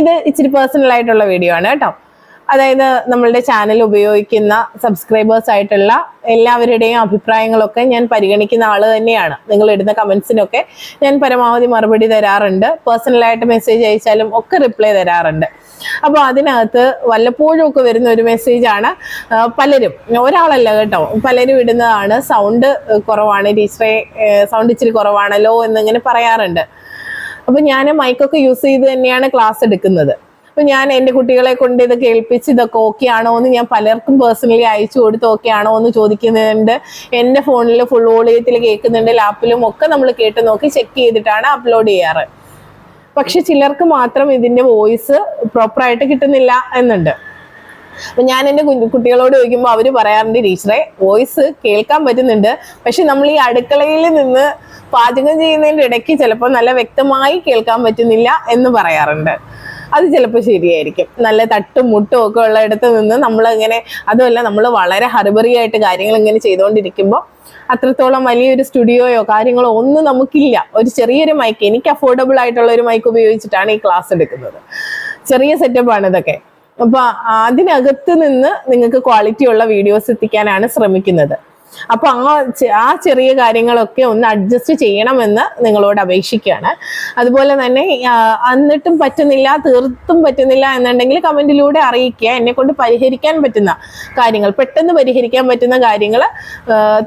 ഇത് ഇച്ചിരി പേഴ്സണൽ ആയിട്ടുള്ള വീഡിയോ ആണ് കേട്ടോ. അതായത് നമ്മളുടെ ചാനൽ ഉപയോഗിക്കുന്ന സബ്സ്ക്രൈബേഴ്സ് ആയിട്ടുള്ള എല്ലാവരുടെയും അഭിപ്രായങ്ങളൊക്കെ ഞാൻ പരിഗണിക്കുന്ന ആള് തന്നെയാണ്. നിങ്ങൾ ഇടുന്ന കമന്റ്സിനൊക്കെ ഞാൻ പരമാവധി മറുപടി തരാറുണ്ട്. പേഴ്സണലായിട്ട് മെസ്സേജ് അയച്ചാലും ഒക്കെ റിപ്ലൈ തരാറുണ്ട്. അപ്പോൾ അതിനകത്ത് വല്ലപ്പോഴും ഒക്കെ വരുന്ന ഒരു മെസ്സേജാണ്, പലരും, ഒരാളല്ല കേട്ടോ, പലരും ഇടുന്നതാണ്, സൗണ്ട് കുറവാണ് ടീച്ചറെ, സൗണ്ട് ഇച്ചിരി കുറവാണല്ലോ എന്നിങ്ങനെ പറയാറുണ്ട്. അപ്പൊ ഞാൻ മൈക്കൊക്കെ യൂസ് ചെയ്ത് തന്നെയാണ് ക്ലാസ് എടുക്കുന്നത്. അപ്പൊ ഞാൻ എൻ്റെ കുട്ടികളെ കൊണ്ട് ഇത് കേൾപ്പിച്ച് ഇതൊക്കെ ഓക്കെ ആണോ എന്ന് ഞാൻ പലർക്കും പേഴ്സണലി അയച്ചു കൊടുത്ത് ഓക്കെ ആണോ എന്ന് ചോദിക്കുന്നുണ്ട്. എൻ്റെ ഫോണിൽ ഫുൾ വോളിയത്തിൽ കേൾക്കുന്നുണ്ട്, ലാപ്പിലും ഒക്കെ നമ്മൾ കേട്ട് നോക്കി ചെക്ക് ചെയ്തിട്ടാണ് അപ്ലോഡ് ചെയ്യാറ്. പക്ഷെ ചിലർക്ക് മാത്രം ഇതിന്റെ വോയിസ് പ്രോപ്പറായിട്ട് കിട്ടുന്നില്ല എന്നുണ്ട്. അപ്പൊ ഞാൻ എൻ്റെ കുട്ടികളോട് ചോദിക്കുമ്പോൾ അവര് പറയാറുണ്ട്, ടീച്ചറെ വോയിസ് കേൾക്കാൻ പറ്റുന്നുണ്ട്, പക്ഷെ നമ്മൾ ഈ അടുക്കളയിൽ നിന്ന് പാചകം ചെയ്യുന്നതിൻ്റെ ഇടയ്ക്ക് ചിലപ്പോൾ നല്ല വ്യക്തമായി കേൾക്കാൻ പറ്റുന്നില്ല എന്ന് പറയാറുണ്ട്. അത് ചിലപ്പോൾ ശരിയായിരിക്കും. നല്ല തട്ടും മുട്ടും ഒക്കെ ഉള്ള ഇടത്ത് നിന്ന് നമ്മൾ ഇങ്ങനെ, അതുമല്ല നമ്മൾ വളരെ ഹറിബറിയായിട്ട് കാര്യങ്ങൾ ഇങ്ങനെ ചെയ്തുകൊണ്ടിരിക്കുമ്പോൾ അത്രത്തോളം വലിയൊരു സ്റ്റുഡിയോയോ കാര്യങ്ങളോ ഒന്നും നമുക്കില്ല. ഒരു ചെറിയൊരു മൈക്ക്, എനിക്ക് അഫോർഡബിൾ ആയിട്ടുള്ള ഒരു മൈക്ക് ഉപയോഗിച്ചിട്ടാണ് ഈ ക്ലാസ് എടുക്കുന്നത്. ചെറിയ സെറ്റപ്പാണ് ഇതൊക്കെ. അപ്പൊ അതിനകത്ത് നിന്ന് നിങ്ങൾക്ക് ക്വാളിറ്റി ഉള്ള വീഡിയോസ് എത്തിക്കാനാണ് ശ്രമിക്കുന്നത്. അപ്പൊ ആ ചെറിയ കാര്യങ്ങളൊക്കെ ഒന്ന് അഡ്ജസ്റ്റ് ചെയ്യണമെന്ന് നിങ്ങളോട് അപേക്ഷിക്കുകയാണ്. അതുപോലെ തന്നെ എന്നിട്ടും പറ്റുന്നില്ല, തീർത്തും പറ്റുന്നില്ല എന്നുണ്ടെങ്കിൽ കമന്റിലൂടെ അറിയിക്കുക. എന്നെ കൊണ്ട് പരിഹരിക്കാൻ പറ്റുന്ന കാര്യങ്ങൾ, പെട്ടെന്ന് പരിഹരിക്കാൻ പറ്റുന്ന കാര്യങ്ങൾ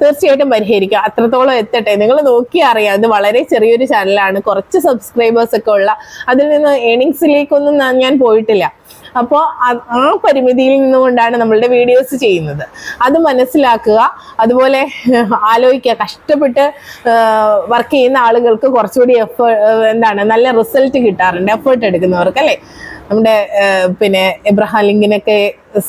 തീർച്ചയായിട്ടും പരിഹരിക്കുക. അത്രത്തോളം എത്തട്ടെ. നിങ്ങൾ നോക്കി അറിയാം, ഇത് വളരെ ചെറിയൊരു ചാനലാണ്, കുറച്ച് സബ്സ്ക്രൈബേഴ്സ് ഒക്കെ ഉള്ള, അതിൽ നിന്ന് ഏണിങ്സിലേക്കൊന്നും ഞാൻ പോയിട്ടില്ല. അപ്പോൾ ആ പരിമിതിയിൽ നിന്നുകൊണ്ടാണ് നമ്മളുടെ വീഡിയോസ് ചെയ്യുന്നത്. അത് മനസ്സിലാക്കുക. അതുപോലെ ആലോചിക്കുക, കഷ്ടപ്പെട്ട് വർക്ക് ചെയ്യുന്ന ആളുകൾക്ക് കുറച്ചുകൂടി നല്ല റിസൾട്ട് കിട്ടാറുണ്ട്, എഫേർട്ട് എടുക്കുന്നവർക്ക് അല്ലേ. നമ്മുടെ പിന്നെ എബ്രഹാം ലിങ്കനൊക്കെ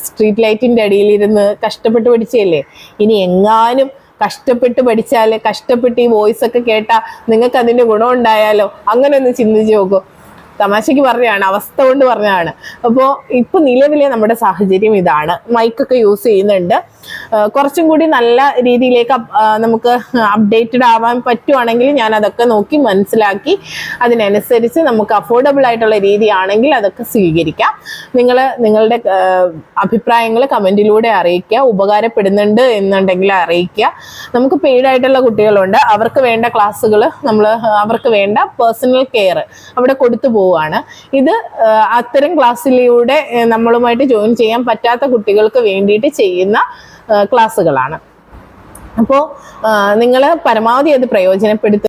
സ്ട്രീറ്റ് ലൈറ്റിന്റെ അടിയിലിരുന്ന് കഷ്ടപ്പെട്ട് പഠിച്ചല്ലേ. ഇനി എങ്ങാനും കഷ്ടപ്പെട്ട് പഠിച്ചാല്, കഷ്ടപ്പെട്ട് ഈ വോയിസ് ഒക്കെ കേട്ടാൽ നിങ്ങൾക്ക് അതിന്റെ ഗുണം ഉണ്ടായാലോ, അങ്ങനെ ഒന്ന് ചിന്തിച്ചു നോക്കൂ. തമാശയ്ക്ക് പറഞ്ഞതാണ്, അവസ്ഥ കൊണ്ട് പറഞ്ഞതാണ്. അപ്പോൾ ഇപ്പൊ നിലവിലെ നമ്മുടെ സാഹചര്യം ഇതാണ്. മൈക്കൊക്കെ യൂസ് ചെയ്യുന്നുണ്ട്. കുറച്ചും കൂടി നല്ല രീതിയിലേക്ക് നമുക്ക് അപ്ഡേറ്റഡ് ആവാൻ പറ്റുവാണെങ്കിൽ ഞാൻ അതൊക്കെ നോക്കി മനസ്സിലാക്കി അതിനനുസരിച്ച് നമുക്ക് അഫോർഡബിൾ ആയിട്ടുള്ള രീതിയാണെങ്കിൽ അതൊക്കെ സ്വീകരിക്കാം. നിങ്ങളുടെ അഭിപ്രായങ്ങൾ കമന്റിലൂടെ അറിയിക്കുക. ഉപകാരപ്പെടുന്നുണ്ട് എന്നുണ്ടെങ്കിൽ അറിയിക്കുക. നമുക്ക് പെയ്ഡായിട്ടുള്ള കുട്ടികളുണ്ട്, അവർക്ക് വേണ്ട ക്ലാസ്സുകൾ അവർക്ക് വേണ്ട പേഴ്സണൽ കെയർ അവിടെ കൊടുത്തു പോവുകയാണ്. ഇത് അത്തരം ക്ലാസ്സിലൂടെ നമ്മളുമായിട്ട് ജോയിൻ ചെയ്യാൻ പറ്റാത്ത കുട്ടികൾക്ക് വേണ്ടിയിട്ട് ചെയ്യുന്ന ക്ലാസ്സുകളാണ്. അപ്പോൾ നിങ്ങൾ പരമാവധി അത് പ്രയോജനപ്പെടുത്തുക.